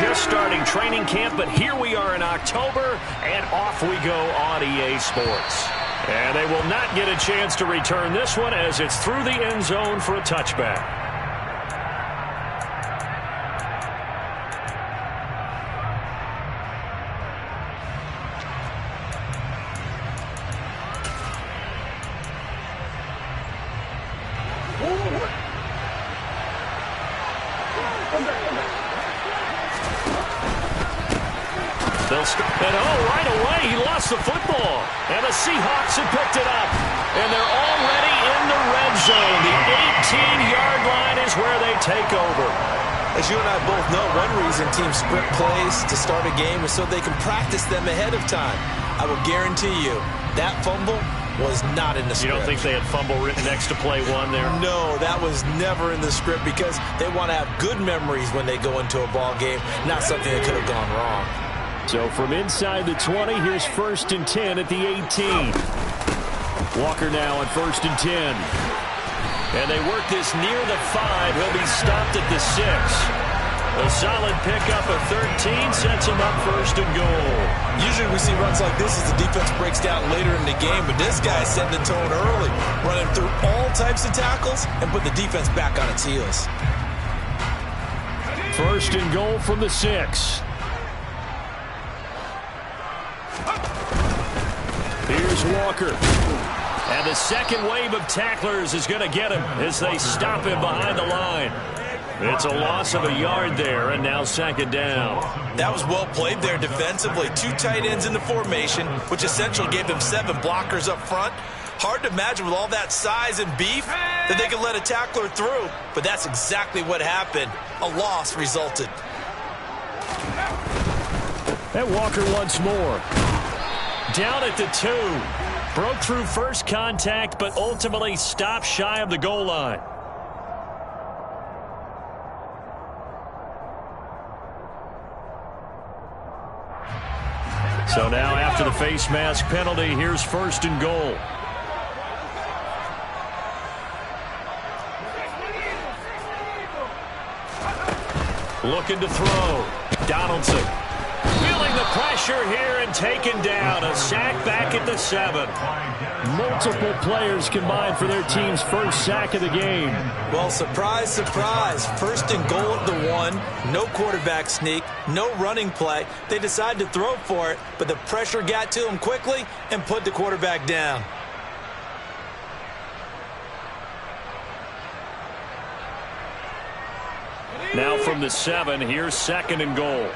just starting training camp, but here we are in October, and off we go on EA Sports. And they will not get a chance to return this one as it's through the end zone for a touchback. And right away, he lost the football. And the Seahawks have picked it up. And they're already in the red zone. The 18-yard line is where they take over. As you and I both know, one reason teams script plays to start a game is so they can practice them ahead of time. I will guarantee you, that fumble was not in the script. You don't think they had fumble written next to play one there? No, that was never in the script because they want to have good memories when they go into a ball game, not something that could have gone wrong. So from inside the 20, here's 1st and 10 at the 18. Walker now on 1st and 10. And they work this near the 5. He'll be stopped at the 6. A solid pickup of 13 sets him up 1st and goal. Usually we see runs like this as the defense breaks down later in the game, but this guy's setting the tone early, running through all types of tackles and put the defense back on its heels. 1st and goal from the 6. Here's Walker. And the second wave of tacklers is going to get him as they stop him behind the line. It's a loss of a yard there, and now 2nd down. That was well played there defensively. 2 tight ends in the formation, which essentially gave them 7 blockers up front. Hard to imagine with all that size and beef that they could let a tackler through, but that's exactly what happened. A loss resulted. And Walker once more. Down at the 2. Broke through first contact, but ultimately stopped shy of the goal line. So now after the face mask penalty, here's 1st and goal. Looking to throw. Donaldson. Feeling the pressure here and taken down. A sack back at the 7. Multiple players combined for their team's first sack of the game. Well, surprise, surprise. 1st and goal at the 1. No quarterback sneak. No running play. They decided to throw for it, but the pressure got to them quickly and put the quarterback down. Now from the 7, here's 2nd and goal.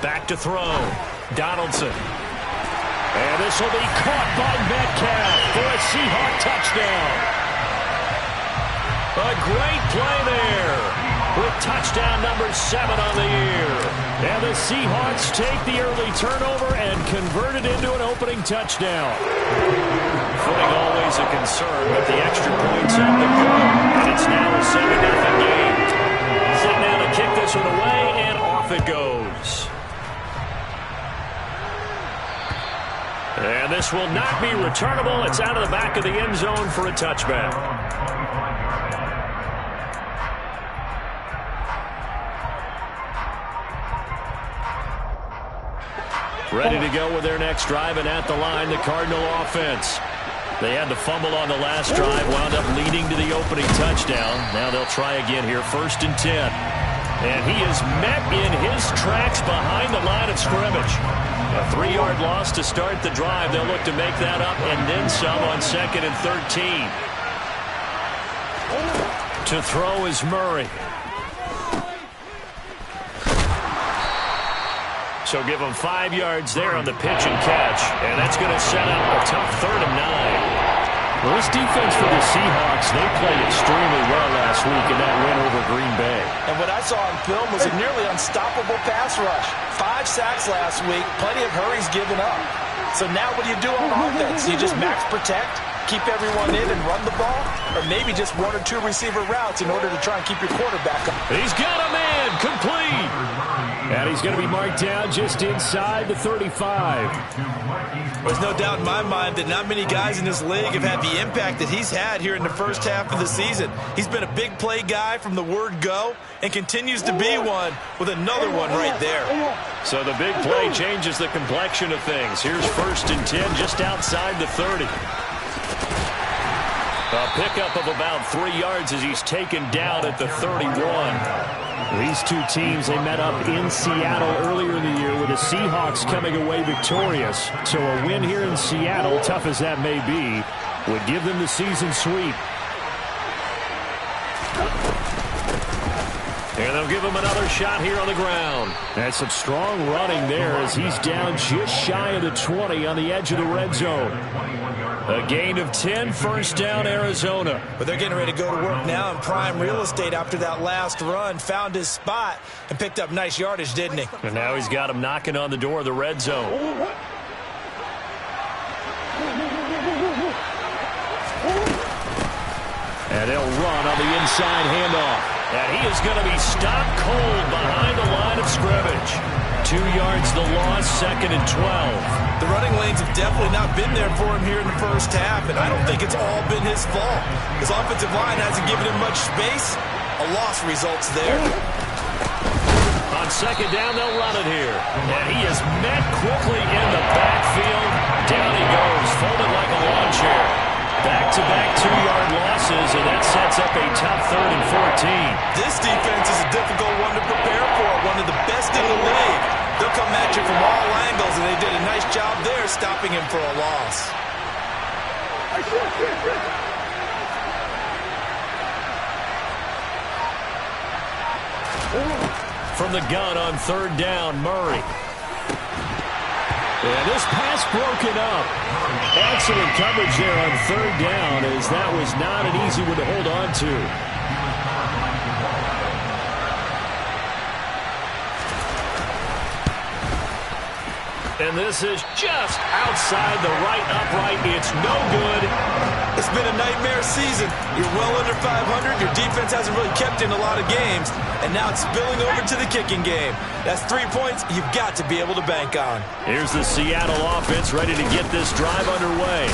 Back to throw. Donaldson. And this will be caught by Metcalf for a Seahawk touchdown. A great play there with touchdown number 7 on the year. And the Seahawks take the early turnover and convert it into an opening touchdown. Footing always a concern with the extra points on the board. And it's now a 7-0 game. Set now to kick this one away, and off it goes. And this will not be returnable. It's out of the back of the end zone for a touchback. Ready to go with their next drive, and at the line, the Cardinal offense. They had the fumble on the last drive, wound up leading to the opening touchdown. Now they'll try again here, 1st and 10. And he is met in his tracks behind the line of scrimmage. A 3-yard loss to start the drive. They'll look to make that up and then some on 2nd and 13. To throw is Murray. So give them 5 yards there on the pitch and catch. And that's going to set up a tough 3rd and 9. Well, this defense for the Seahawks, they played extremely well last week in that win over Green Bay. And what I saw on film was a nearly unstoppable pass rush. 5 sacks last week, plenty of hurries given up. So now what do you do on offense? You just max protect, keep everyone in and run the ball, or maybe just one or two receiver routes in order to try and keep your quarterback up. He's got a man, complete. And he's going to be marked down just inside the 35. There's no doubt in my mind that not many guys in this league have had the impact that he's had here in the first half of the season. He's been a big play guy from the word go and continues to be one with another one right there. So the big play changes the complexion of things. Here's 1st and 10 just outside the 30. A pickup of about 3 yards as he's taken down at the 31. These two teams, they met up in Seattle earlier in the year with the Seahawks coming away victorious. So a win here in Seattle, tough as that may be, would give them the season sweep. And they'll give him another shot here on the ground. And some strong running there as he's down just shy of the 20 on the edge of the red zone. A gain of 10, 1st down, Arizona. But they're getting ready to go to work now in prime real estate after that last run. Found his spot and picked up nice yardage, didn't he? And now he's got him knocking on the door of the red zone. And they'll run on the inside handoff. And he is going to be stopped cold behind the line of scrimmage. 2 yards the loss, 2nd and 12. The running lanes have definitely not been there for him here in the first half, and I don't think it's all been his fault. His offensive line hasn't given him much space. A loss results there. On 2nd down, they'll run it here. And he is met quickly in the backfield. Down he goes, folded like a lawn chair. Back-to-back 2-yard losses, and that sets up a tough 3rd and 14. This defense is a difficult one to prepare for, one of the best in the league. They'll come at you from all angles, and they did a nice job there stopping him for a loss. From the gun on 3rd down, Murray. And this pass broken up. Excellent coverage there on 3rd down, as that was not an easy one to hold on to. And this is just outside the right upright. It's no good. It's been a nightmare season. You're well under 500. Your defense hasn't really kept in a lot of games. And now it's spilling over to the kicking game. That's 3 points you've got to be able to bank on. Here's the Seattle offense ready to get this drive underway.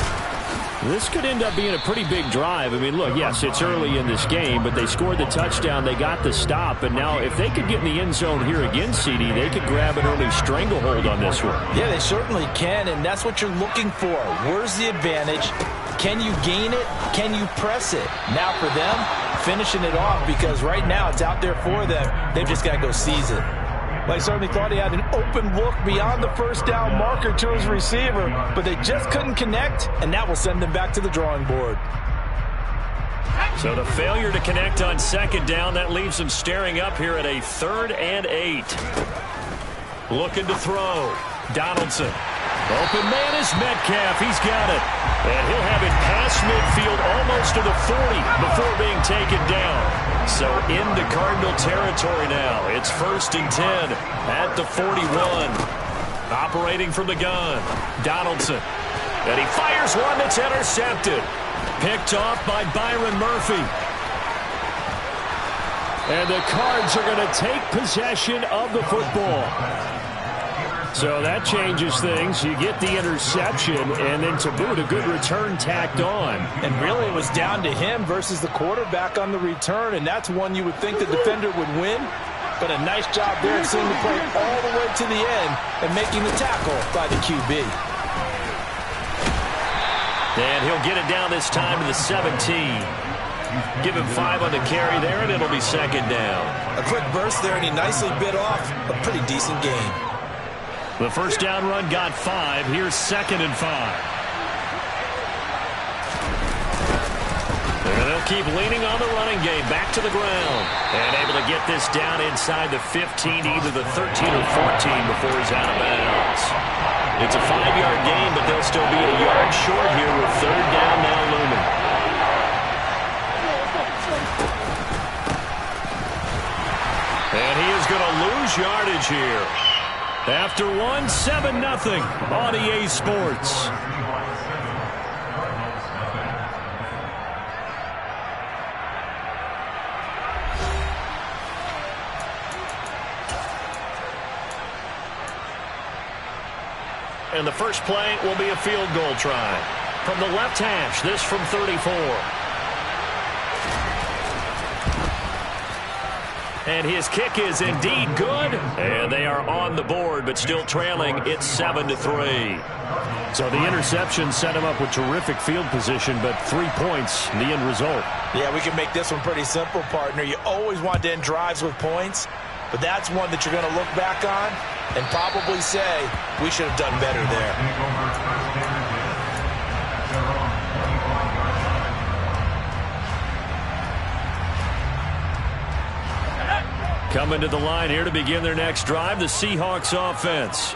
This could end up being a pretty big drive. I mean, look, yes, it's early in this game, but they scored the touchdown. They got the stop. And now if they could get in the end zone here again, CD, they could grab an early stranglehold on this one. Yeah, they certainly can, and that's what you're looking for. Where's the advantage? Can you gain it? Can you press it? Now for them, finishing it off, because right now it's out there for them. They've just got to go seize it. Well, he certainly thought he had an open look beyond the 1st down marker to his receiver, but they just couldn't connect, and that will send them back to the drawing board. So the failure to connect on 2nd down, that leaves them staring up here at a 3rd and 8. Looking to throw. Donaldson. Open man is Metcalf. He's got it. And he'll have it past midfield almost to the 40 before being taken down. So into Cardinal territory now. It's 1st and 10 at the 41. Operating from the gun. Donaldson. And he fires one that's intercepted. Picked off by Byron Murphy. And the Cards are going to take possession of the football. So that changes things. You get the interception, and then to boot, a good return tacked on. And really it was down to him versus the quarterback on the return, and that's one you would think the defender would win. But a nice job there of seeing the play all the way to the end and making the tackle by the QB. And he'll get it down this time to the 17. Give him 5 on the carry there, and it'll be 2nd down. A quick burst there, and he nicely bit off a pretty decent game. The 1st down run got 5. Here's 2nd and 5. And they'll keep leaning on the running game. Back to the ground. And able to get this down inside the 15, either the 13 or 14 before he's out of bounds. It's a 5-yard gain, but they'll still be a yard short here with 3rd down now looming. And he is going to lose yardage here. After 7-0 on EA Sports. And the first play will be a field goal try. From the left hash, this from 34. And his kick is indeed good. And they are on the board, but still trailing. It's 7-3. So the interception set him up with terrific field position, but 3 points, the end result. Yeah, we can make this one pretty simple, partner. You always want to end drives with points, but that's one that you're going to look back on and probably say, we should have done better there. Coming to the line here to begin their next drive, the Seahawks offense.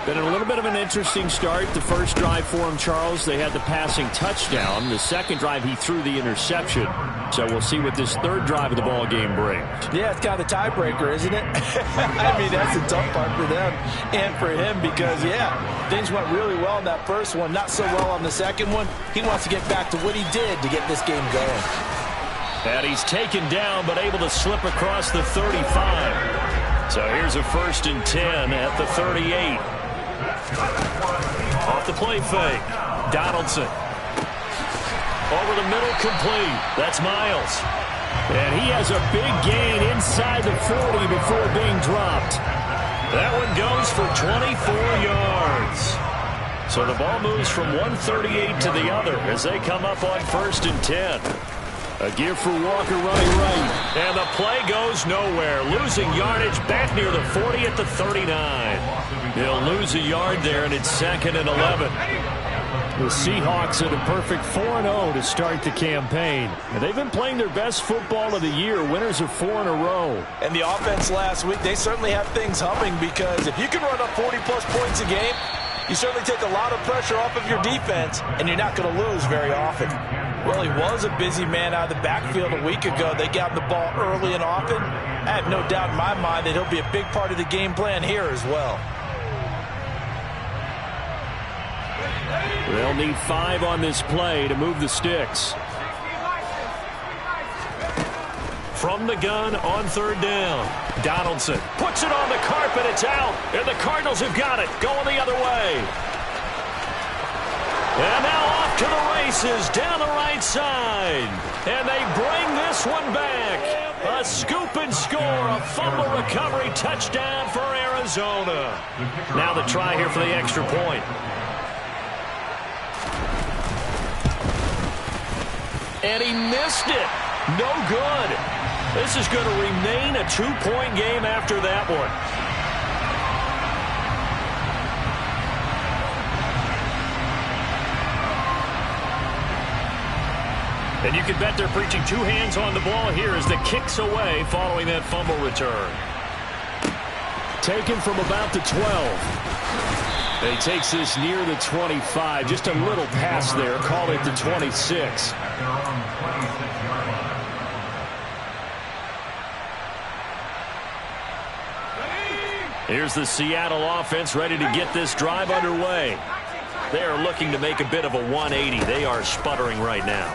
Been a little bit of an interesting start. The first drive for him, Charles, they had the passing touchdown. The second drive, he threw the interception. So we'll see what this third drive of the ball game brings. Yeah, it's kind of the tiebreaker, isn't it? I mean, that's the tough part for them and for him because, yeah, things went really well in that first one, not so well on the second one. He wants to get back to what he did to get this game going. And he's taken down, but able to slip across the 35. So here's a 1st and 10 at the 38. Off the play fake. Donaldson. Over the middle, complete. That's Miles. And he has a big gain inside the 40 before being dropped. That one goes for 24 yards. So the ball moves from 138 to the other as they come up on 1st and 10. A give for Walker running right. And the play goes nowhere. Losing yardage back near the 40 at the 39. He'll lose a yard there, and it's 2nd and 11. The Seahawks at a perfect 4-0 to start the campaign. And they've been playing their best football of the year. Winners of 4 in a row. And the offense last week, they certainly have things humming because if you can run up 40-plus points a game, you certainly take a lot of pressure off of your defense, and you're not going to lose very often. Well, he was a busy man out of the backfield a week ago. They got him the ball early and often. I have no doubt in my mind that he'll be a big part of the game plan here as well. They'll need 5 on this play to move the sticks. From the gun on 3rd down. Donaldson puts it on the carpet. It's out. And the Cardinals have got it. Going the other way. And now off to the races down the right side. And they bring this one back. A scoop and score. A fumble recovery touchdown for Arizona. Now the try here for the extra point. And he missed it. No good. This is going to remain a 2-point game after that one. And you can bet they're preaching 2 hands on the ball here as the kick's away following that fumble return. Taken from about the 12. And he takes this near the 25. Just a little pass there. Call it the 26. Here's the Seattle offense ready to get this drive underway. They are looking to make a bit of a 180. They are sputtering right now.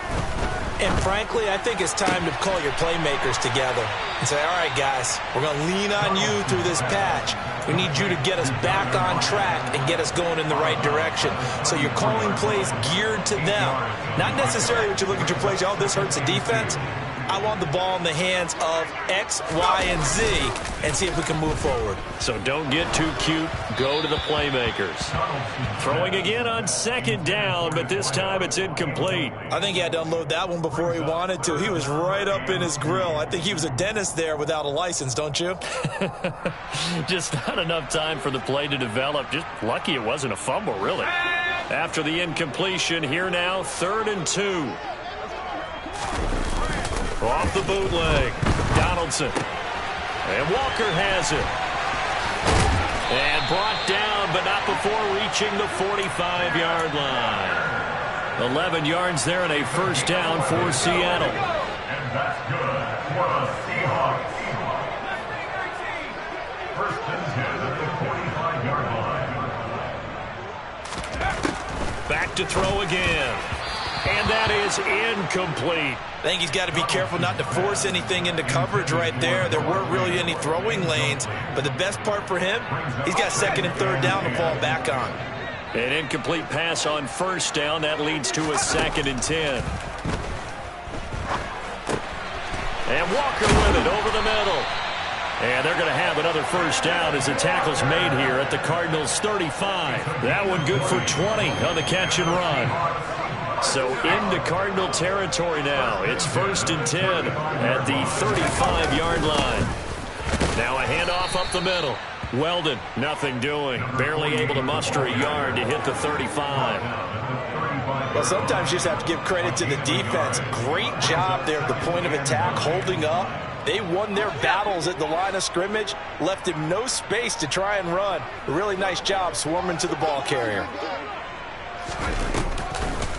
And frankly, I think it's time to call your playmakers together and say, all right, guys, we're going to lean on you through this patch. We need you to get us back on track and get us going in the right direction. So you're calling plays geared to them. Not necessarily what you look at your plays, oh, this hurts the defense. I want the ball in the hands of X, Y, and Z and see if we can move forward. So don't get too cute. Go to the playmakers. Throwing again on 2nd down, but this time it's incomplete. I think he had to unload that one before he wanted to. He was right up in his grill. I think he was a dentist there without a license, don't you? Just not enough time for the play to develop. Just lucky it wasn't a fumble, really. After the incompletion, here now, 3rd and 2. Off the bootleg, Donaldson. And Walker has it. And brought down, but not before reaching the 45-yard line. 11 yards there and a 1st down for Seattle. And that's good for the Seahawks. 1st and 10 at the 45-yard line. Back to throw again. And that is incomplete. I think he's got to be careful not to force anything into coverage right there. There weren't really any throwing lanes, but the best part for him, he's got 2nd and 3rd down to fall back on. An incomplete pass on first down. That leads to a 2nd and 10. And Walker with it over the middle. And they're going to have another first down as the tackle's made here at the Cardinals' 35. That one good for 20 on the catch and run. So into Cardinal territory now. It's 1st and 10 at the 35-yard line. Now a handoff up the middle. Weldon, nothing doing. Barely able to muster a yard to hit the 35. Well, sometimes you just have to give credit to the defense. Great job there at the point of attack, holding up. They won their battles at the line of scrimmage, left him no space to try and run. A really nice job swarming to the ball carrier.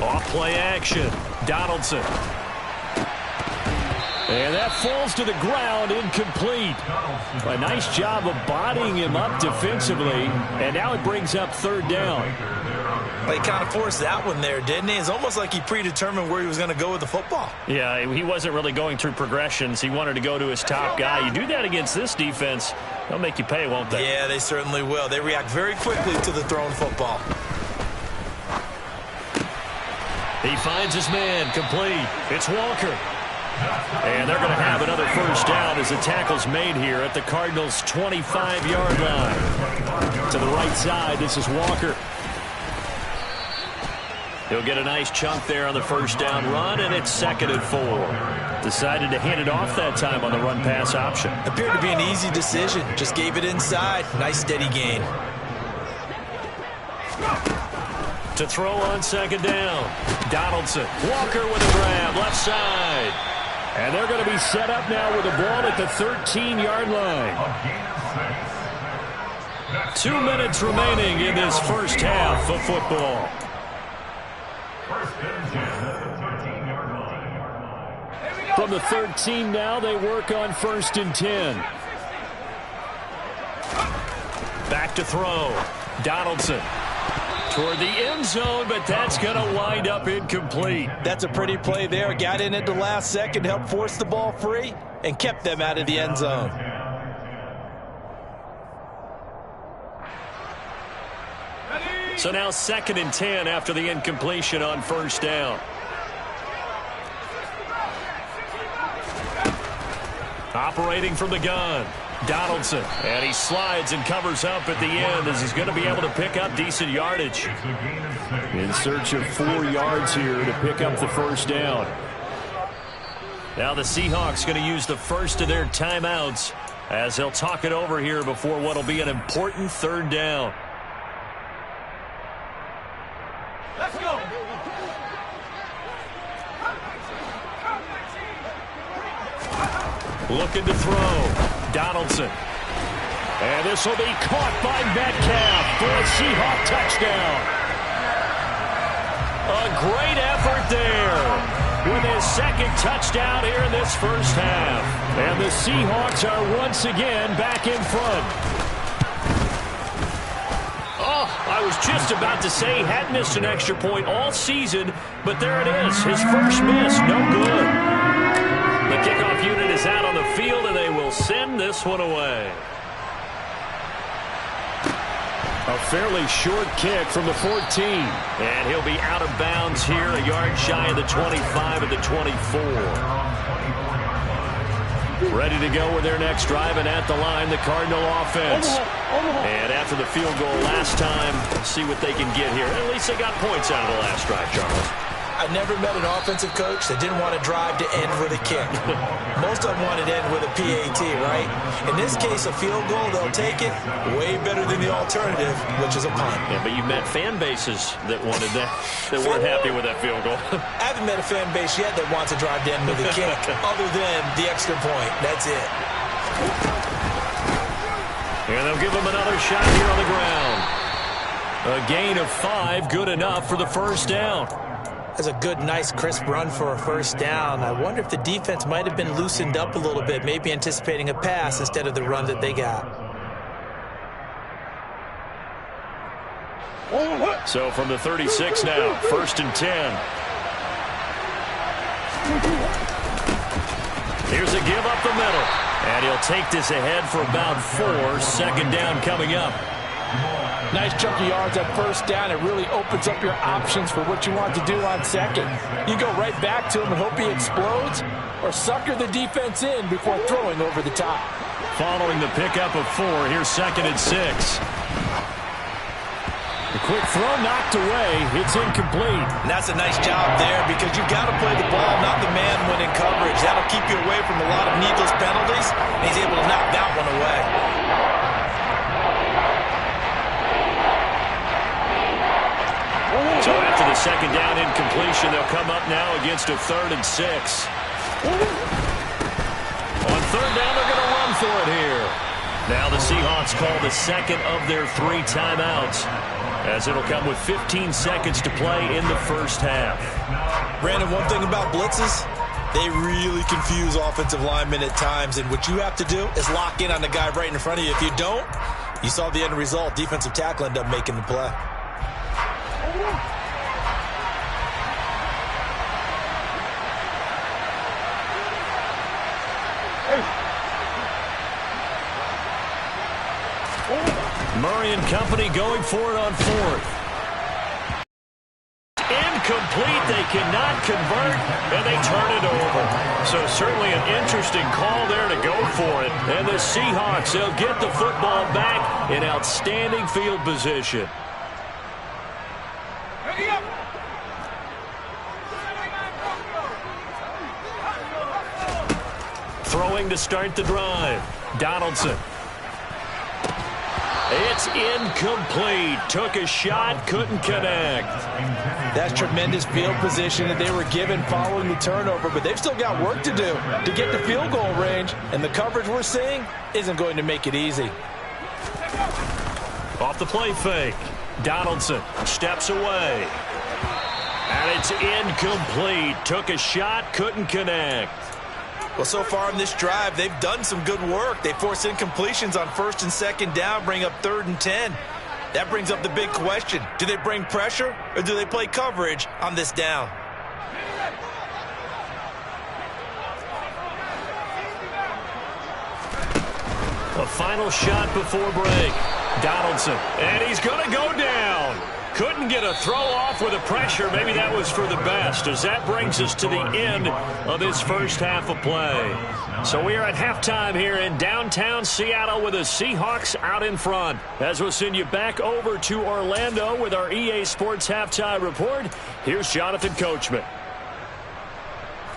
Off play action. Donaldson. And that falls to the ground, incomplete. A nice job of bodying him up defensively, and now it brings up 3rd down. Well, he kind of forced that one there, didn't he? It's almost like he predetermined where he was going to go with the football. Yeah, he wasn't really going through progressions. He wanted to go to his top guy. You do that against this defense, they'll make you pay, won't they? Yeah, they certainly will. They react very quickly to the thrown football. He finds his man, complete. It's Walker. And they're going to have another first down as the tackle's made here at the Cardinals' 25-yard line. To the right side, this is Walker. He'll get a nice chunk there on the first down run, and it's 2nd and 4. Decided to hand it off that time on the run-pass option. Appeared to be an easy decision. Just gave it inside. Nice steady gain. To throw on 2nd down. Donaldson. Walker with a grab, left side. And they're going to be set up now with the ball at the 13-yard line. 2 minutes remaining in this first half of football. From the 13 now, they work on 1st and 10. Back to throw. Donaldson. Toward the end zone, but that's going to wind up incomplete. That's a pretty play there. Got in at the last second, helped force the ball free, and kept them out of the end zone. So now 2nd and 10 after the incompletion on first down. Operating from the gun. Donaldson, and he slides and covers up at the end as he's going to be able to pick up decent yardage. In search of 4 yards here to pick up the first down. Now the Seahawks going to use the first of their timeouts as they'll talk it over here before what will be an important 3rd down. Let's go. Looking to throw. Donaldson. And this will be caught by Metcalf for a Seahawk touchdown. A great effort there with his 2nd touchdown here in this first half. And the Seahawks are once again back in front. Oh, I was just about to say he hadn't missed an extra point all season, but there it is. His first miss, no good. The kickoff unit is out on the field, and they will send this one away. A fairly short kick from the 14. And he'll be out of bounds here, a yard shy of the 25 at the 24. Ready to go with their next drive, and at the line, the Cardinal offense. And after the field goal last time, see what they can get here. At least they got points out of the last drive, Charles. I've never met an offensive coach that didn't want to drive to end with a kick. Most of them want to end with a PAT, right? In this case, a field goal, they'll take it. Way better than the alternative, which is a punt. Yeah, but you've met fan bases that wanted that, that weren't happy with that field goal. I haven't met a fan base yet that wants to drive to end with a kick, other than the extra point. That's it. And they'll give him another shot here on the ground. A gain of 5, good enough for the first down. That's a good, nice, crisp run for a first down. I wonder if the defense might have been loosened up a little bit, maybe anticipating a pass instead of the run that they got. So from the 36 now, 1st and 10. Here's a give up the middle. And he'll take this ahead for about 4. 2nd down coming up. Nice chunk of yards at first down. It really opens up your options for what you want to do on second. You go right back to him and hope he explodes, or sucker the defense in before throwing over the top. Following the pickup of 4, here's 2nd and 6. A quick throw knocked away. It's incomplete. And that's a nice job there because you've got to play the ball, not the man when in coverage. That'll keep you away from a lot of needless penalties, and he's able to knock that one away. So after the 2nd down incompletion, they'll come up now against a 3rd and 6. On 3rd down, they're going to run for it here. Now the Seahawks call the 2nd of their 3 timeouts, as it'll come with 15 seconds to play in the first half. Brandon, one thing about blitzes, they really confuse offensive linemen at times, and what you have to do is lock in on the guy right in front of you. If you don't, you saw the end result. Defensive tackle ended up making the play. Murray and company going for it on 4th. Incomplete. They cannot convert, and they turn it over. So certainly an interesting call there to go for it. And the Seahawks, they'll get the football back in outstanding field position. Throwing to start the drive. Donaldson. It's incomplete. Took a shot, couldn't connect. That's tremendous field position that they were given following the turnover, but they've still got work to do to get the field goal range, and the coverage we're seeing isn't going to make it easy. Off the play fake. Donaldson steps away. And it's incomplete. Took a shot, couldn't connect. Well, so far in this drive, they've done some good work. They force incompletions on 1st and 2nd down, bring up 3rd and 10. That brings up the big question. Do they bring pressure, or do they play coverage on this down? A final shot before break. Donaldson, and he's going to go down. Couldn't get a throw off with the pressure. Maybe that was for the best, as that brings us to the end of this first half of play. So we are at halftime here in downtown Seattle with the Seahawks out in front. As we'll send you back over to Orlando with our EA Sports Halftime Report, here's Jonathan Coachman.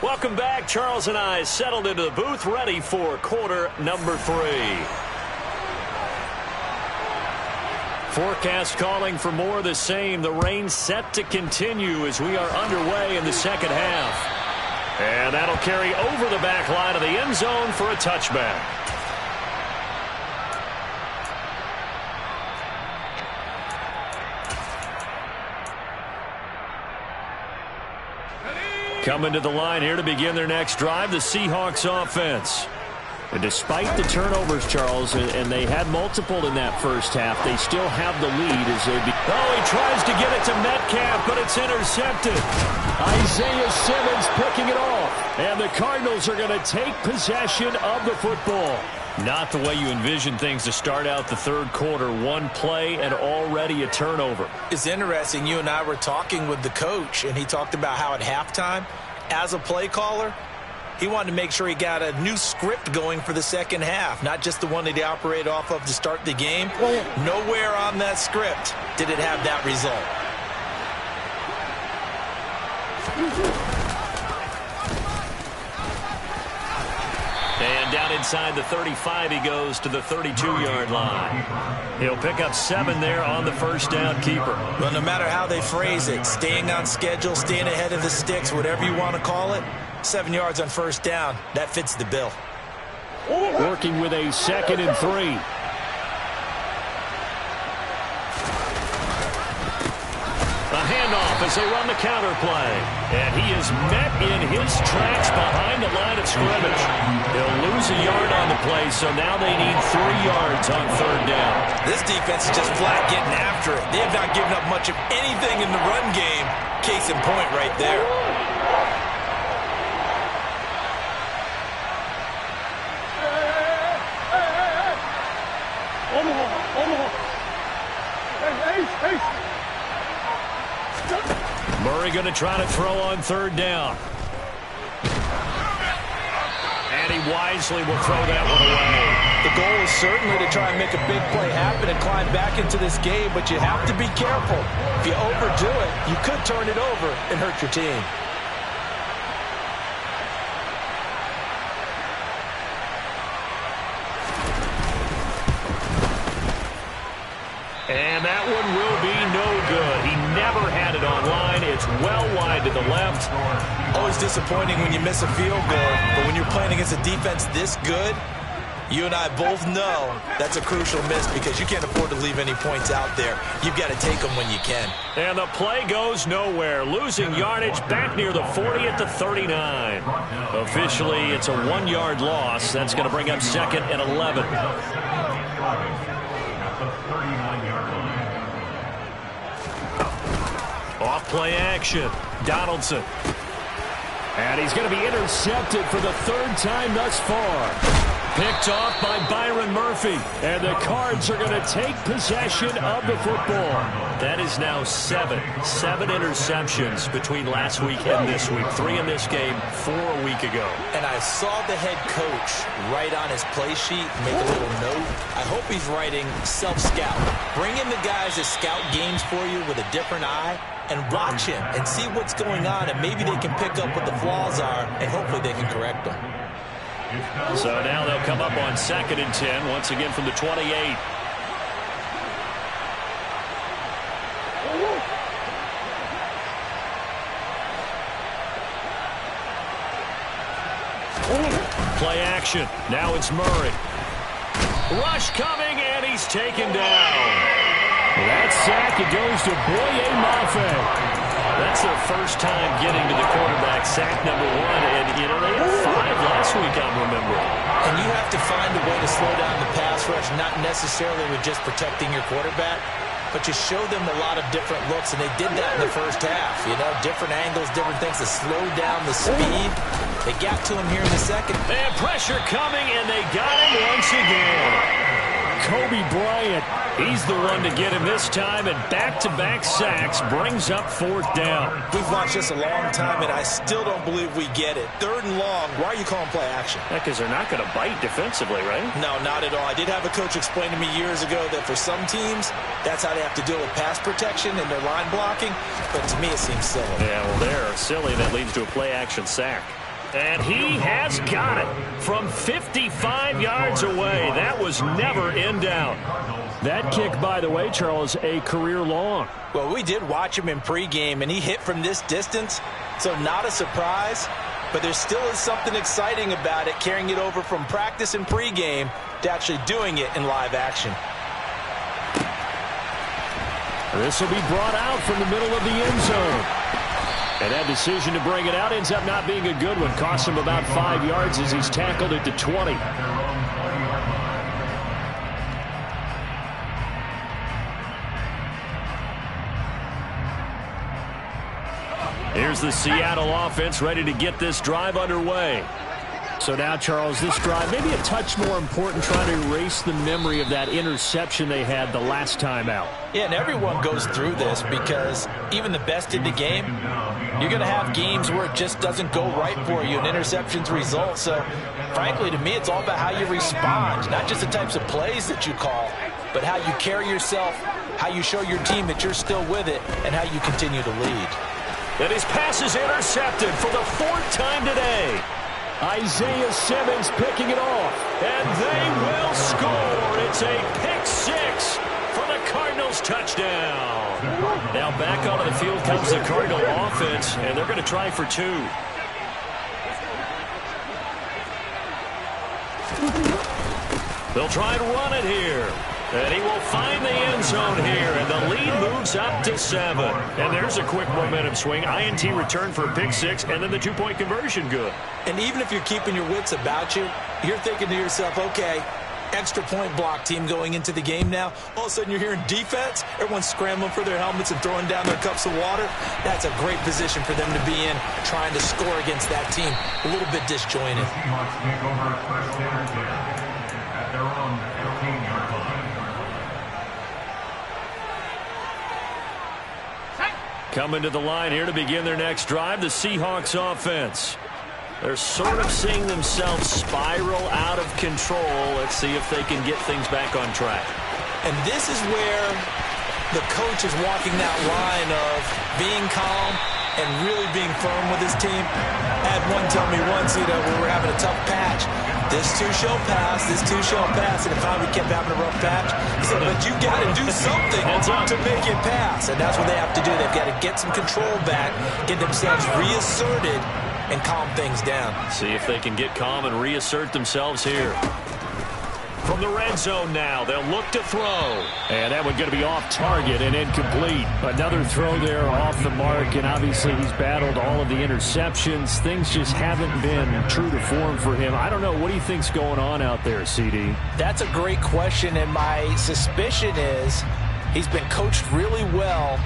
Welcome back. Charles and I settled into the booth, ready for quarter number 3. Forecast calling for more of the same. The rain set to continue as we are underway in the second half. And that'll carry over the back line of the end zone for a touchback. Coming to the line here to begin their next drive, the Seahawks offense. And despite the turnovers, Charles, and they had multiple in that first half, they still have the lead as they he tries to get it to Metcalf, but it's intercepted. Isaiah Simmons picking it off. And the Cardinals are going to take possession of the football. Not the way you envision things to start out the third quarter. One play and already a turnover. It's interesting. You and I were talking with the coach, and he talked about how at halftime, as a play caller, he wanted to make sure he got a new script going for the second half, not just the one that he operated off of to start the game. Nowhere on that script did it have that result. And down inside the 35, he goes to the 32-yard line. He'll pick up 7 there on the first down keeper. Well, no matter how they phrase it, staying on schedule, staying ahead of the sticks, whatever you want to call it, 7 yards on first down, that fits the bill. Working with a 2nd and 3. A handoff as they run the counter play. And he is met in his tracks behind the line of scrimmage. He'll lose a yard on the play, so now they need 3 yards on third down. This defense is just flat getting after it. They have not given up much of anything in the run game. Case in point right there. Murray going to try to throw on third down. And he wisely will throw that one away. The goal is certainly to try and make a big play happen and climb back into this game, but you have to be careful. If you overdo it, you could turn it over and hurt your team. And that one will be no good. He never had it on line. It's well wide to the left. Always disappointing when you miss a field goal, but when you're playing against a defense this good, you and I both know that's a crucial miss because you can't afford to leave any points out there. You've got to take them when you can. And the play goes nowhere. Losing yardage back near the 40 at the 39. Officially, it's a 1-yard loss. That's going to bring up 2nd and 11. Off play action. Donaldson. And he's going to be intercepted for the 3rd time thus far. Picked off by Byron Murphy. And the Cards are going to take possession of the football. That is now 7 interceptions between last week and this week. 3 in this game, 4 a week ago. And I saw the head coach write on his play sheet, make a little note. I hope he's writing self-scout. Bring in the guys that scout games for you with a different eye and watch him and see what's going on, and maybe they can pick up what the flaws are, and hopefully they can correct them. So now they'll come up on 2nd and 10, once again from the 28. Play action. Now it's Murray. Rush coming, and he's taken down. That sack, it goes to Boye Mafe. That's their first time getting to the quarterback, sack number 1. And, you know, they had 5 last week, I'm remembering. And you have to find a way to slow down the pass rush, not necessarily with just protecting your quarterback, but you show them a lot of different looks, and they did that in the first half. You know, different angles, different things to slow down the speed. They got to him here in the second. They have pressure coming, and they got him once again. Kobe Bryant, he's the one to get him this time, and back-to-back sacks brings up 4th down. We've watched this a long time, and I still don't believe we get it. 3rd and long, why are you calling play action? Because they're not going to bite defensively, right? No, not at all. I did have a coach explain to me years ago that for some teams, that's how they have to deal with pass protection and their line blocking, but to me it seems silly. Yeah, well, they're silly. That leads to a play-action sack. And he has got it from 55 yards away. That was never in doubt. That kick, by the way, Charles, a career long. Well, we did watch him in pregame, and he hit from this distance, so not a surprise. But there still is something exciting about it, carrying it over from practice and pregame to actually doing it in live action. This will be brought out from the middle of the end zone. And that decision to bring it out ends up not being a good one. Costs him about 5 yards as he's tackled at the 20. Here's the Seattle offense ready to get this drive underway. So now, Charles, this drive maybe a touch more important, trying to erase the memory of that interception they had the last time out. Yeah, and everyone goes through this because even the best in the game, you're going to have games where it just doesn't go right for you and interceptions result. So, frankly, to me, it's all about how you respond, not just the types of plays that you call, but how you carry yourself, how you show your team that you're still with it, and how you continue to lead. And his pass is intercepted for the 4th time today. Isaiah Simmons picking it off, and they will score. It's a pick-6 for the Cardinals touchdown. Now back onto the field comes the Cardinal offense, and they're going to try for 2. They'll try and run it here. And he will find the end zone here, and the lead moves up to 7. And there's a quick momentum swing. INT return for a pick-6, and then the 2-point conversion good. And even if you're keeping your wits about you, you're thinking to yourself, okay, extra point block team going into the game now. All of a sudden you're hearing defense. Everyone's scrambling for their helmets and throwing down their cups of water. That's a great position for them to be in, trying to score against that team. A little bit disjointed. Coming to the line here to begin their next drive, the Seahawks offense. They're sort of seeing themselves spiral out of control. Let's see if they can get things back on track. And this is where the coach is walking that line of being calm and really being firm with his team. I had one tell me once, we were having a tough patch. This too shall pass, this too shall pass. And if we kept having a rough patch, he said, but you got to do something to make it pass. And that's what they have to do. They've got to get some control back, get themselves reasserted, and calm things down. See if they can get calm and reassert themselves here. From the red zone now, they'll look to throw. And that one going to be off target and incomplete. Another throw there off the mark, and obviously he's battled all of the interceptions. Things just haven't been true to form for him. I don't know. What do you think's going on out there, CD? That's a great question, and my suspicion is he's been coached really well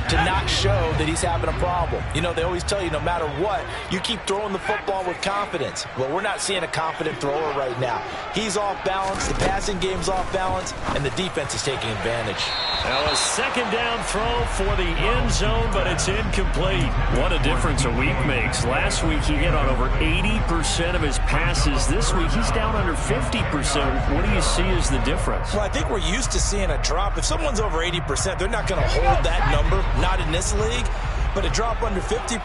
to not show that he's having a problem. You know, they always tell you no matter what, you keep throwing the football with confidence. Well, we're not seeing a confident thrower right now. He's off balance, the passing game's off balance, and the defense is taking advantage. Now a second down throw for the end zone, but it's incomplete. What a difference a week makes. Last week he hit on over 80% of his passes. This week he's down under 50%. What do you see as the difference? Well, I think we're used to seeing a drop. If someone's over 80%, they're not going to hold that number. Not in this league, but a drop under 50%,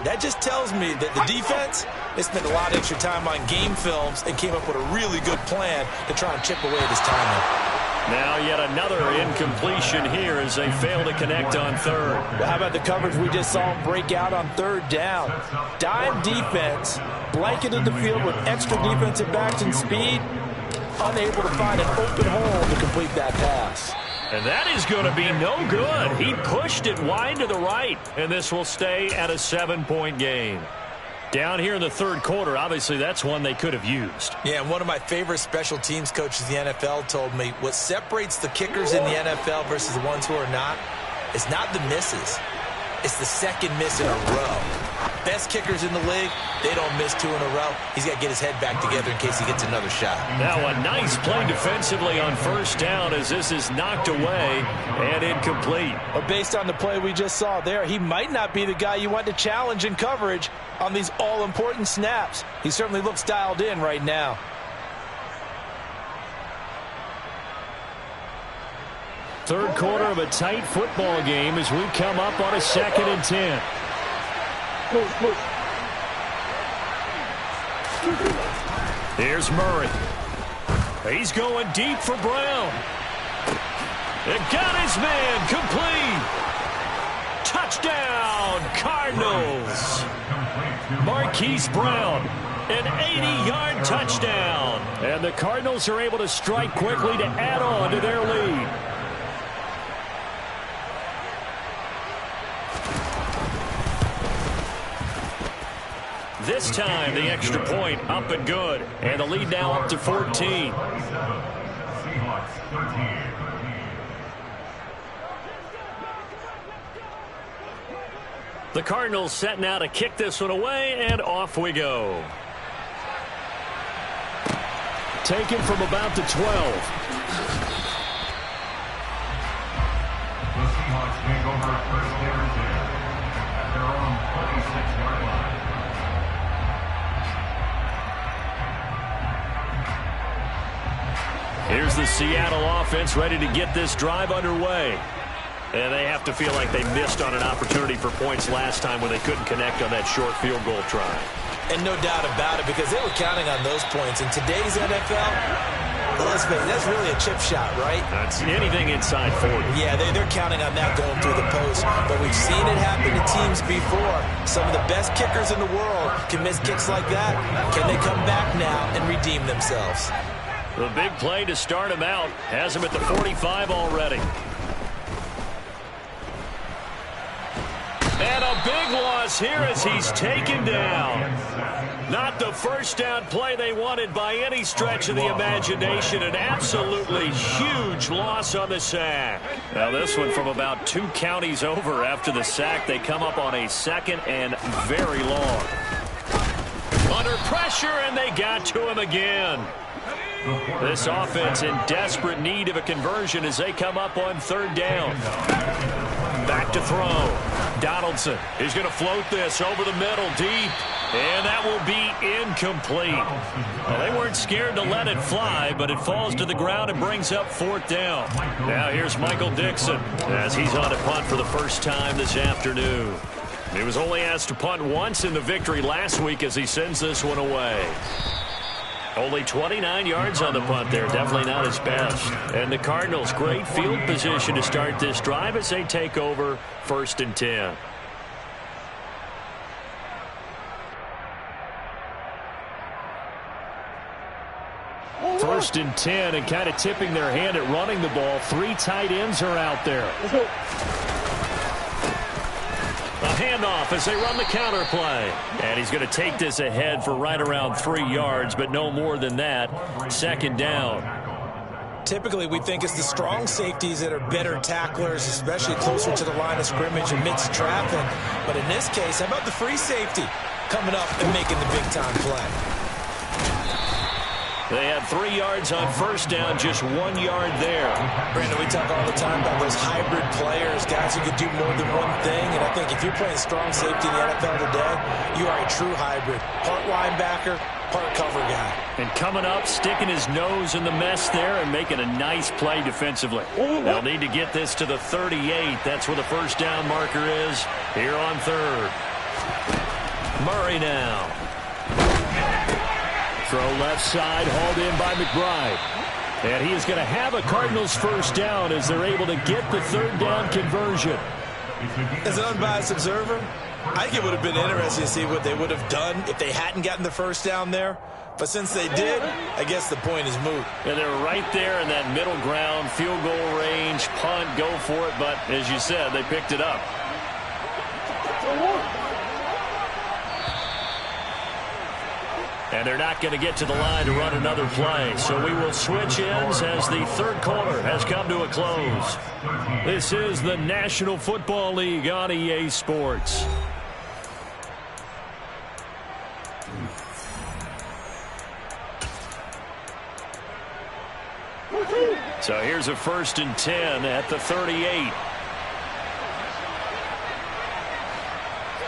that just tells me that the defense, they spent a lot of extra time on game films and came up with a really good plan to try and chip away at his timing. Now yet another incompletion here as they fail to connect on third. Well, how about the coverage we just saw him break out on third down? Dime defense, blanketed the field with extra defensive backs and speed, unable to find an open hole to complete that pass. And that is going to be no good. He pushed it wide to the right, and this will stay at a 7-point game. Down here in the third quarter, obviously that's one they could have used. Yeah, and one of my favorite special teams coaches in the NFL told me what separates the kickers in the NFL versus the ones who are not is not the misses. It's the second miss in a row. Best kickers in the league, they don't miss 2 in a row. He's got to get his head back together in case he gets another shot. Now a nice play defensively on first down as this is knocked away and incomplete. But based on the play we just saw there, he might not be the guy you want to challenge in coverage on these all-important snaps. He certainly looks dialed in right now. Third quarter of a tight football game as we come up on a 2nd and 10. Here's Murray. He's going deep for Brown. It got his man complete. Touchdown, Cardinals. Marquise Brown, an 80-yard touchdown. And the Cardinals are able to strike quickly to add on to their lead. This time, the extra point up and good. And the lead now up to 14. The Cardinals setting out to kick this one away, and off we go. Taken from about the 12. The Seahawks take over first down at their own 26-yard line. Here's the Seattle offense ready to get this drive underway. And they have to feel like they missed on an opportunity for points last time when they couldn't connect on that short field goal try. And no doubt about it, because they were counting on those points. In today's NFL, let's face it, that's really a chip shot, right? That's anything inside 40. Yeah, they're counting on that going through the post. But we've seen it happen to teams before. Some of the best kickers in the world can miss kicks like that. Can they come back now and redeem themselves? The big play to start him out has him at the 45 already. And a big loss here as he's taken down. Not the first down play they wanted by any stretch of the imagination. An absolutely huge loss on the sack. Now this one from about 2 counties over after the sack. They come up on a 2nd and very long. Under pressure, and they got to him again. This offense in desperate need of a conversion as they come up on 3rd down. Back to throw. Donaldson is going to float this over the middle deep. And that will be incomplete. Well, they weren't scared to let it fly, but it falls to the ground and brings up 4th down. Now here's Michael Dixon as he's on a punt for the first time this afternoon. He was only asked to punt once in the victory last week as he sends this one away. Only 29 yards on the punt there. Definitely not his best. And the Cardinals, great field position to start this drive as they take over 1st and 10. First and 10, and kind of tipping their hand at running the ball. 3 tight ends are out there. A handoff as they run the counter play. And he's going to take this ahead for right around 3 yards, but no more than that. 2nd down. Typically, we think it's the strong safeties that are better tacklers, especially closer to the line of scrimmage amidst traffic. But in this case, how about the free safety coming up and making the big-time play? They had 3 yards on 1st down, just 1 yard there. Brandon, we talk all the time about those hybrid players, guys who can do more than one thing. And I think if you're playing strong safety in the NFL today, you are a true hybrid. Part linebacker, part cover guy. And coming up, sticking his nose in the mess there and making a nice play defensively. They'll need to get this to the 38. That's where the 1st down marker is here on 3rd. Murray now. Throw left side, hauled in by McBride. And he is going to have a Cardinals 1st down as they're able to get the 3rd down conversion. As an unbiased observer, I think it would have been interesting to see what they would have done if they hadn't gotten the 1st down there. But since they did, I guess the point is moot. And they're right there in that middle ground, field goal range, punt, go for it. But as you said, they picked it up. And they're not going to get to the line to run another play. So we will switch ends as the 3rd quarter has come to a close. This is the National Football League on EA Sports. So here's a 1st and 10 at the 38.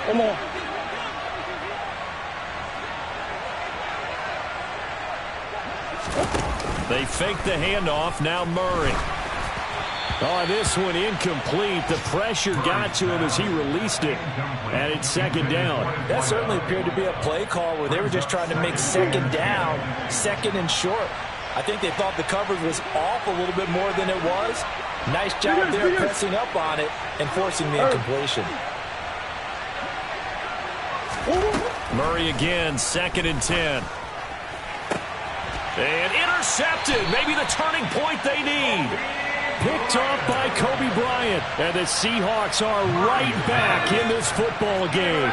Come on. They fake the handoff. Now Murray. Oh, this one incomplete. The pressure got to him as he released it. And it's 2nd down. That certainly appeared to be a play call where they were just trying to make 2nd down, 2nd and short. I think they thought the coverage was off a little bit more than it was. Nice job there pressing up on it and forcing the incompletion. Murray again, 2nd and 10. And intercepted. Maybe the turning point they need. Picked off by Kobe Bryant. And the Seahawks are right back in this football game.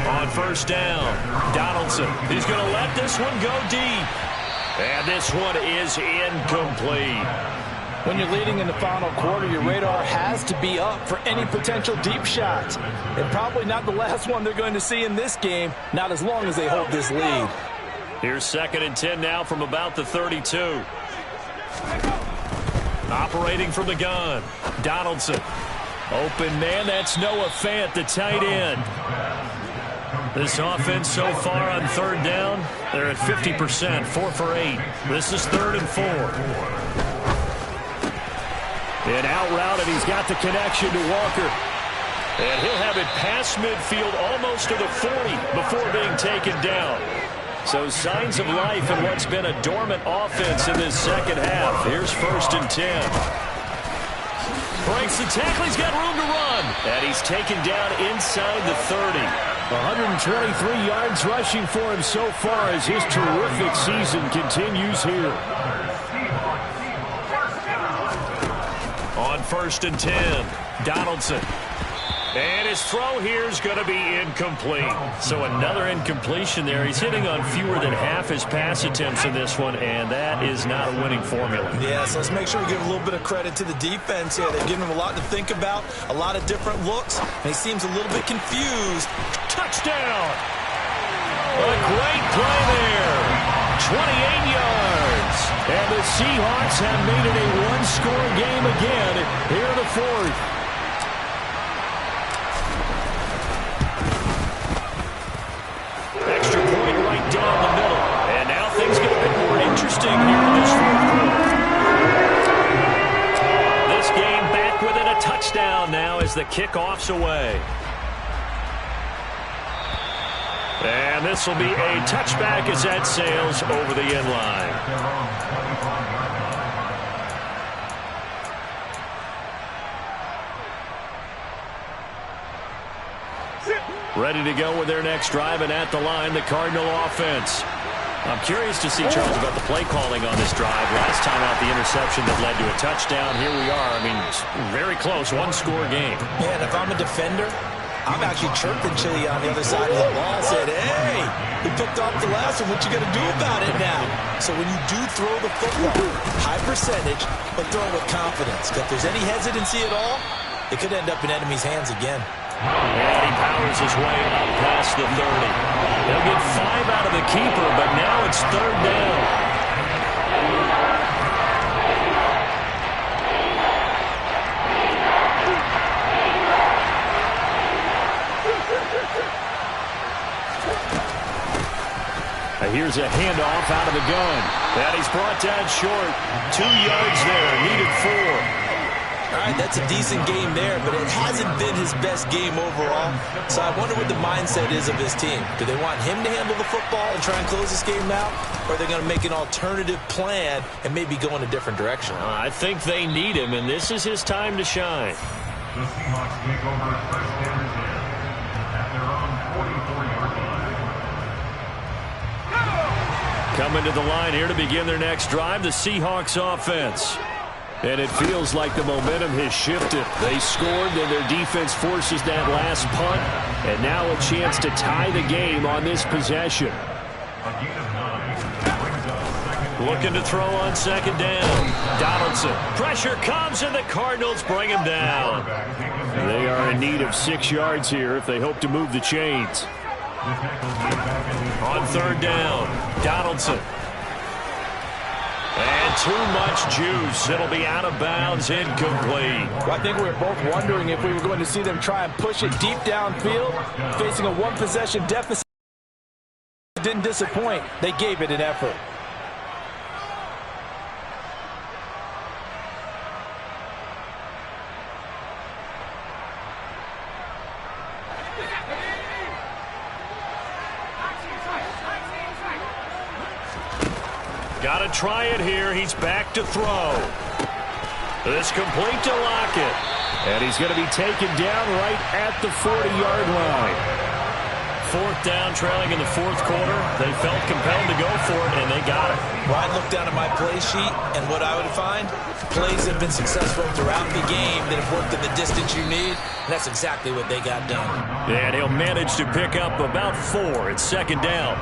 On 1st down, Donaldson. He's going to let this one go deep. And this one is incomplete. When you're leading in the final quarter, your radar has to be up for any potential deep shots. And probably not the last one they're going to see in this game, not as long as they hold this lead. Here's 2nd and 10 now from about the 32. Operating from the gun, Donaldson. Open man, that's Noah Fant, the tight end. This offense so far on 3rd down, they're at 50%, 4 for 8. This is 3rd and 4. And out route, and he's got the connection to Walker. And he'll have it past midfield almost to the 40 before being taken down. So signs of life in what's been a dormant offense in this 2nd half. Here's 1st and 10. Breaks the tackle, he's got room to run. And he's taken down inside the 30. 123 yards rushing for him so far as his terrific season continues here. On 1st and 10, Donaldson. And his throw here is going to be incomplete. So another incompletion there. He's hitting on fewer than half his pass attempts in this one, and that is not a winning formula. Yeah, so let's make sure we give a little bit of credit to the defense here. They've given him a lot to think about, a lot of different looks, and he seems a little bit confused. Touchdown! A great play there. 28 yards. And the Seahawks have made it a one-score game again here in the fourth. Extra point right down the middle. And now things get a bit more interesting here in this fourth quarter. This game back within a touchdown now as the kickoff's away. And this will be a touchback as that sails over the end line. Ready to go with their next drive, and at the line, the Cardinal offense. I'm curious to see, Charles, about the play calling on this drive. Last time out, the interception that led to a touchdown. Here we are. I mean, it's very close, one-score game. Man, if I'm a defender, I'm actually chirping Chili on the other side of the ball. Said, hey, we picked off the last one. What you going to do about it now? So when you do throw the football, high percentage, but throw it with confidence. If there's any hesitancy at all, it could end up in enemy's hands again. And he powers his way up past the 30. They'll get 5 out of the keeper, but now it's third down. Here's a handoff out of the gun. And he's brought down short. 2 yards there, needed 4. All right, that's a decent game there, but it hasn't been his best game overall. So I wonder what the mindset is of his team. Do they want him to handle the football and try and close this game out? Or are they going to make an alternative plan and maybe go in a different direction? I think they need him, and this is his time to shine. The Seahawks take over first and 10 at their own 44-yard line. Coming to the line here to begin their next drive, the Seahawks offense. And it feels like the momentum has shifted. They scored, and their defense forces that last punt. And now a chance to tie the game on this possession. Looking to throw on second down. Donaldson. Pressure comes, and the Cardinals bring him down. They are in need of 6 yards here if they hope to move the chains. On third down, Donaldson. And too much juice. It'll be out of bounds, incomplete. Well, I think we were both wondering if we were going to see them try and push it deep downfield, facing a one-possession deficit. It didn't disappoint. They gave it an effort. Got to try it here. He's back to throw. This complete to Lockett. And he's going to be taken down right at the 40-yard line. Fourth down, trailing in the fourth quarter. They felt compelled to go for it, and they got it. Well, I'd look down at my play sheet, and what I would find, plays that have been successful throughout the game that have worked in the distance you need, and that's exactly what they got done. And he'll manage to pick up about 4. It's second down.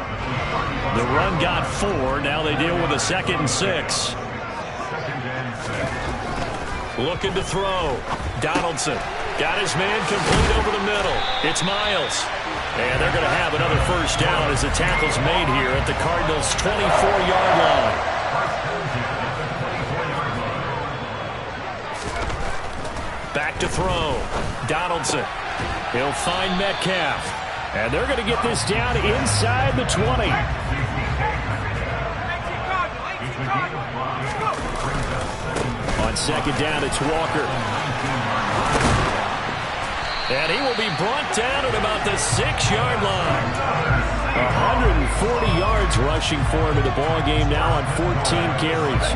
The run got 4. Now they deal with a 2nd and 6. Looking to throw. Donaldson got his man complete over the middle. It's Miles. And they're going to have another first down as the tackle's made here at the Cardinals' 24-yard line. Back to throw. Donaldson. He'll find Metcalf. And they're going to get this down inside the 20. On second down, it's Walker. And he will be brought down at about the 6-yard line. 140 yards rushing for him in the ball game now on 14 carries.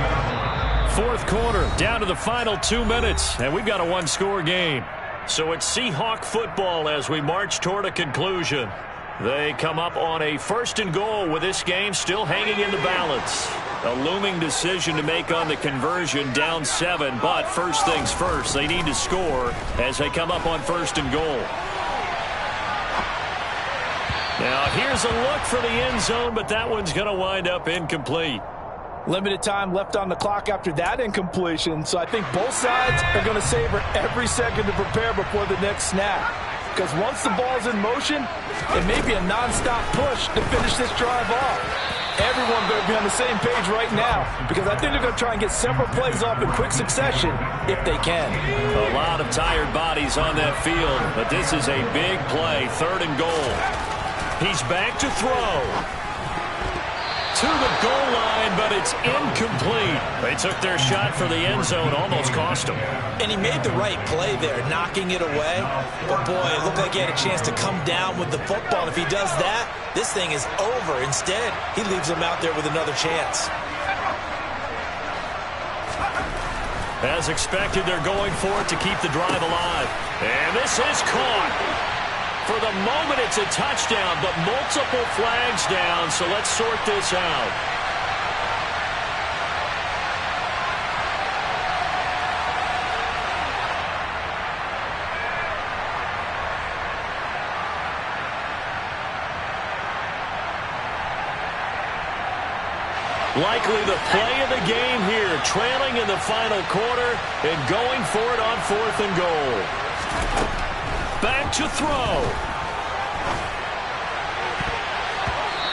Fourth quarter, down to the final 2 minutes, and we've got a one-score game. So it's Seahawk football as we march toward a conclusion. They come up on a 1st and goal with this game still hanging in the balance. A looming decision to make on the conversion, down 7, but first things first, they need to score as they come up on 1st and goal. Now here's a look for the end zone, but that one's going to wind up incomplete. Limited time left on the clock after that incompletion, so I think both sides are going to savor every second to prepare before the next snap. Because once the ball's in motion, it may be a nonstop push to finish this drive off. Everyone better be on the same page right now, because I think they're going to try and get several plays off in quick succession if they can. A lot of tired bodies on that field, but this is a big play, 3rd and goal. He's back to throw. To the goal line, but it's incomplete. They took their shot for the end zone, almost cost him. And he made the right play there, knocking it away. But boy, it looked like he had a chance to come down with the football. And if he does that, this thing is over. Instead, he leaves him out there with another chance. As expected, they're going for it to keep the drive alive. And this is caught. For the moment, it's a touchdown, but multiple flags down, so let's sort this out. Likely the play of the game here, trailing in the final quarter and going for it on 4th and goal. Back to throw.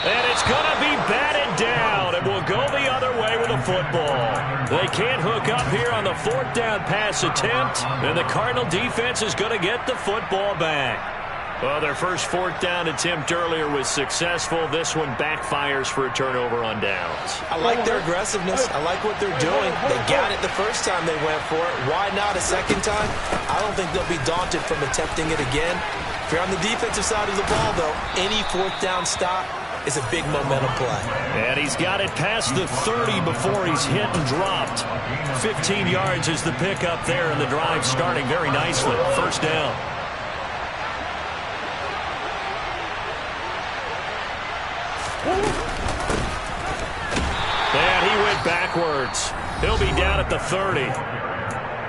And it's going to be batted down, and will go the other way with the football. They can't hook up here on the 4th down pass attempt, and the Cardinal defense is going to get the football back. Well, their first 4th down attempt earlier was successful. This one backfires for a turnover on downs. I like their aggressiveness. I like what they're doing. They got it the first time they went for it. Why not a second time? I don't think they'll be daunted from attempting it again. If you're on the defensive side of the ball, though, any 4th down stop is a big momentum play. And he's got it past the 30 before he's hit and dropped. 15 yards is the pickup there, and the drive starting very nicely. 1st down. And he went backwards. He'll be down at the 30.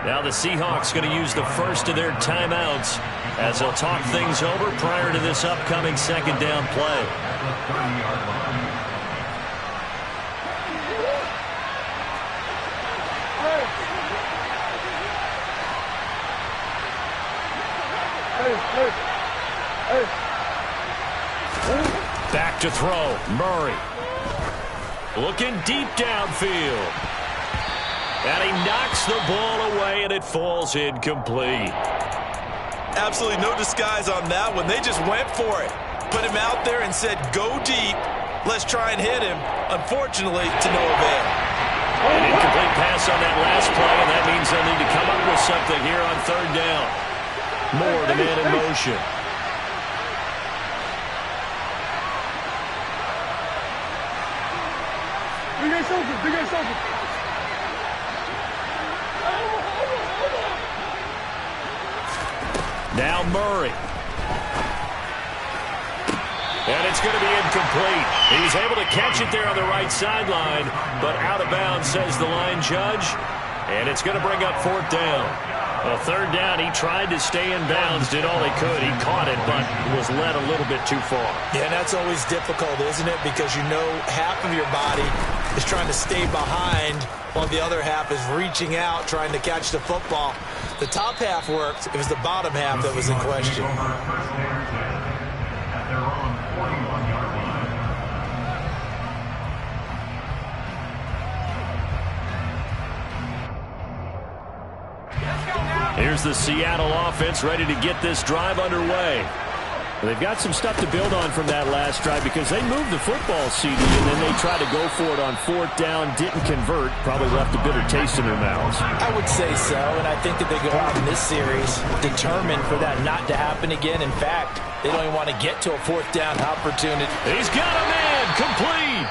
Now the Seahawks going to use the first of their timeouts as they'll talk things over prior to this upcoming 2nd down play. Back to throw, Murray. Looking deep downfield. And he knocks the ball away, and it falls incomplete. Absolutely no disguise on that one. They just went for it. Put him out there and said, go deep. Let's try and hit him. Unfortunately, to no avail. An incomplete pass on that last play, and that means they'll need to come up with something here on 3rd down. Moore, the man in motion. Big ass open. Now Murray. And it's going to be incomplete. He's able to catch it there on the right sideline, but out of bounds, says the line judge. And it's going to bring up 4th down. A 3rd down, he tried to stay in bounds, did all he could. He caught it, but was led a little bit too far. Yeah, and that's always difficult, isn't it? Because you know half of your body is trying to stay behind while the other half is reaching out, trying to catch the football. The top half worked. It was the bottom half that was in question. Here's the Seattle offense ready to get this drive underway. They've got some stuff to build on from that last drive because they moved the football, CD, and then they tried to go for it on 4th down, didn't convert, probably left a bitter taste in their mouths. I would say so, and I think that they go out in this series determined for that not to happen again. In fact, they don't even want to get to a 4th down opportunity. He's got a man, complete.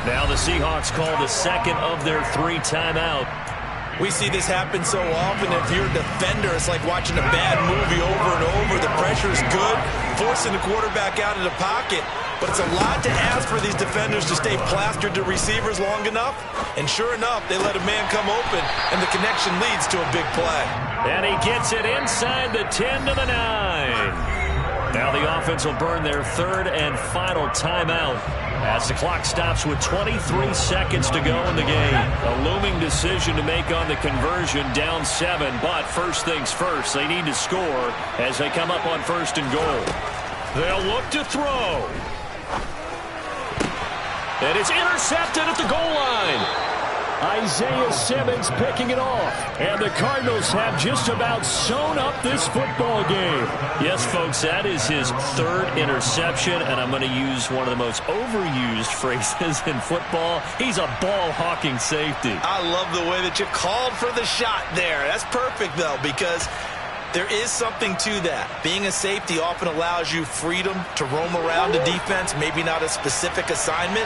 Now the Seahawks call the 2nd of their 3 timeout. We see this happen so often. If you're a defender, it's like watching a bad movie over and over. The pressure is good, forcing the quarterback out of the pocket. But it's a lot to ask for these defenders to stay plastered to receivers long enough. And sure enough, they let a man come open, and the connection leads to a big play. And he gets it inside the 10 to the 9. Now the offense will burn their 3rd and final timeout as the clock stops with 23 seconds to go in the game. A looming decision to make on the conversion, down 7, but first things first, they need to score as they come up on 1st and goal. They'll look to throw. And it's intercepted at the goal line. Isaiah Simmons picking it off. And the Cardinals have just about sewn up this football game. Yes, folks, that is his third interception, and I'm going to use one of the most overused phrases in football. He's a ball-hawking safety. I love the way that you called for the shot there. That's perfect, though, because there is something to that. Being a safety often allows you freedom to roam around the defense, maybe not a specific assignment.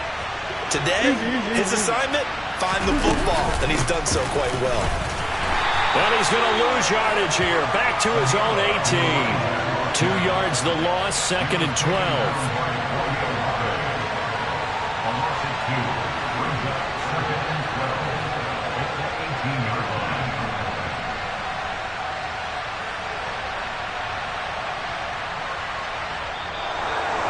Today, his assignment, find the football, and he's done so quite well. And he's going to lose yardage here. Back to his own 18. 2 yards the loss, 2nd and 12.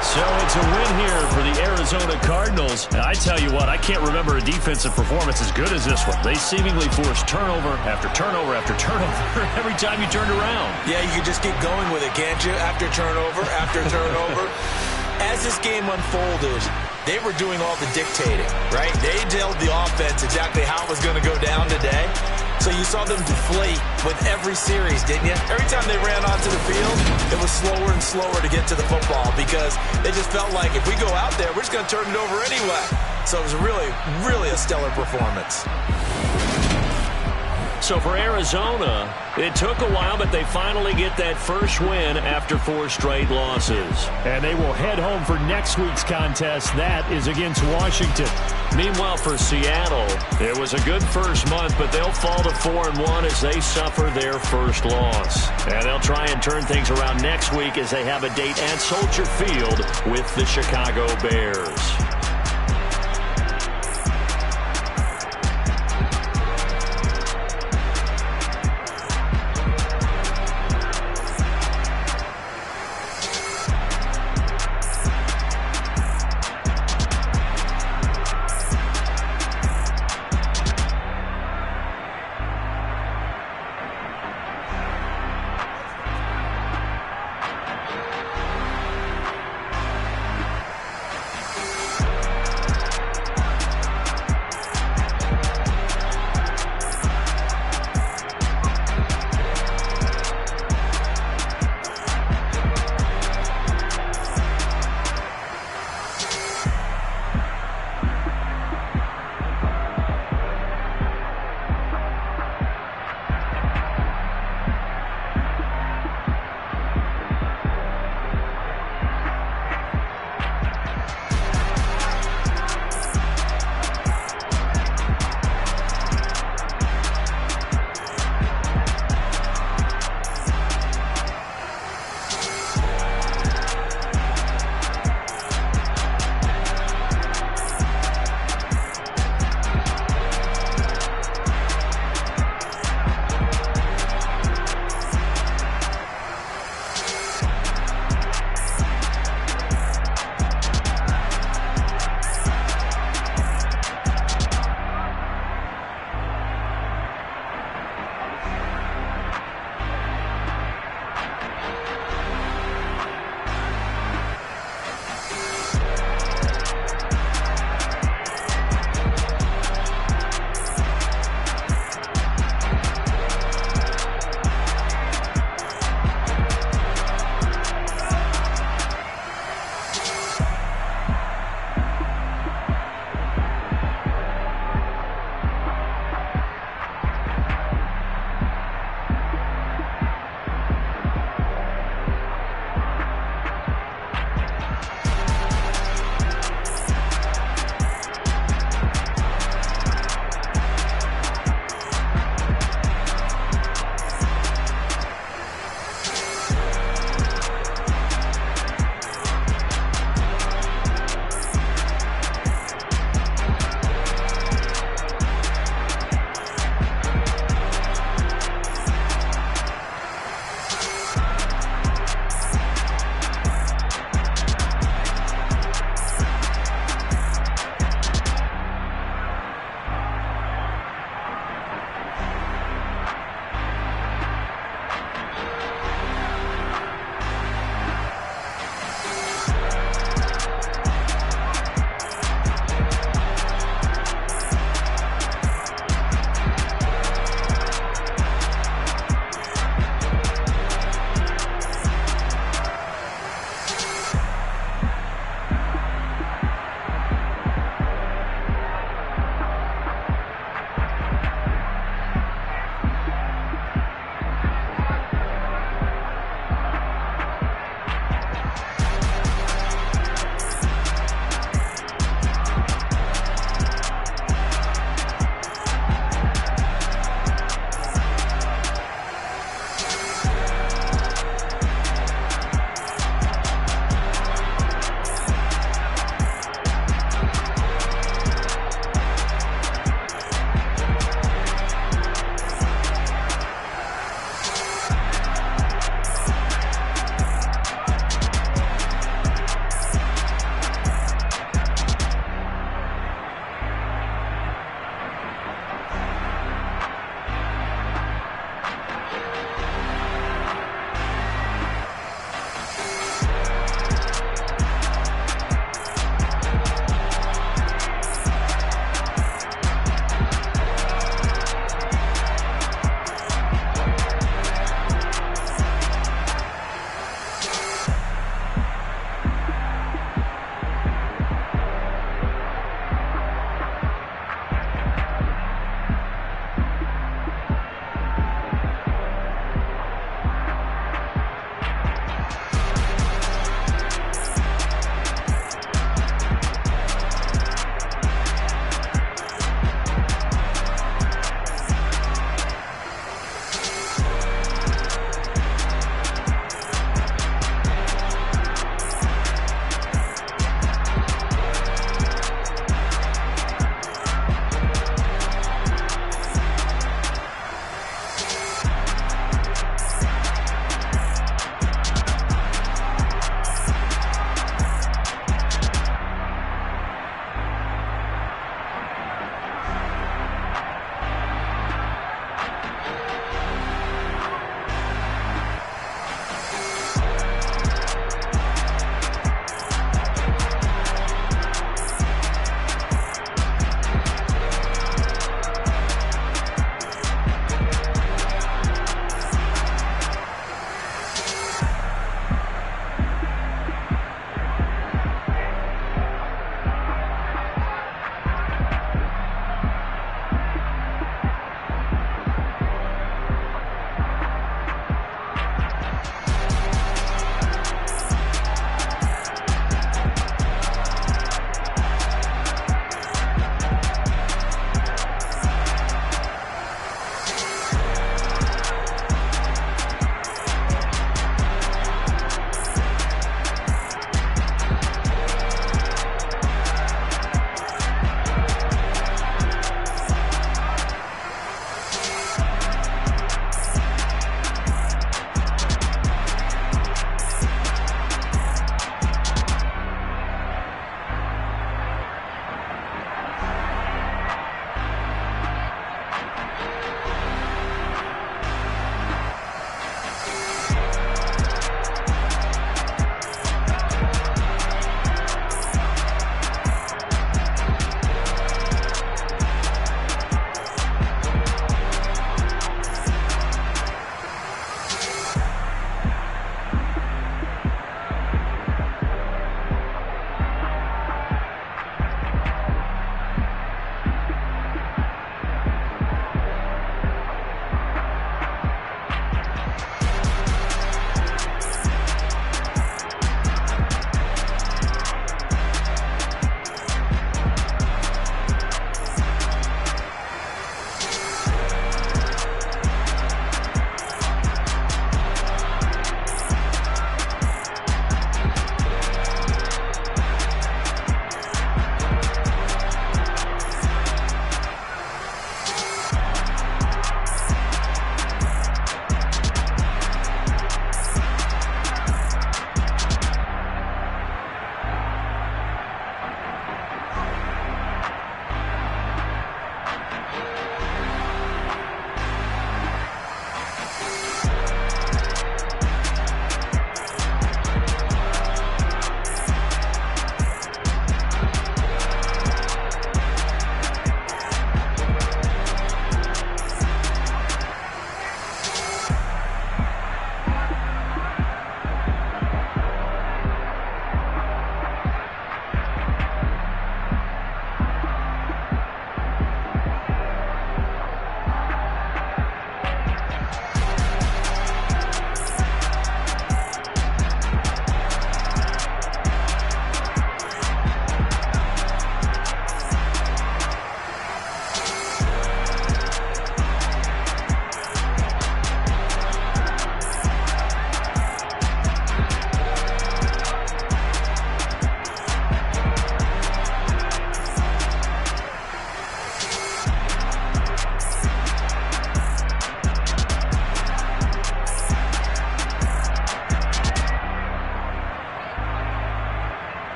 So it's a win here for the Arizona Cardinals. And I tell you what, I can't remember a defensive performance as good as this one. They seemingly forced turnover after turnover after turnover every time you turned around. Yeah, you can just keep going with it, can't you? After turnover, after turnover. As this game unfolded, they were doing all the dictating, right? They told the offense exactly how it was going to go down today. So you saw them deflate with every series, didn't you? Every time they ran onto the field, it was slower and slower to get to the football because they just felt like if we go out there, we're just going to turn it over anyway. So it was really, really a stellar performance. So for Arizona, it took a while, but they finally get that first win after 4 straight losses. And they will head home for next week's contest. That is against Washington. Meanwhile, for Seattle, it was a good first month, but they'll fall to 4-1 as they suffer their first loss. And they'll try and turn things around next week as they have a date at Soldier Field with the Chicago Bears.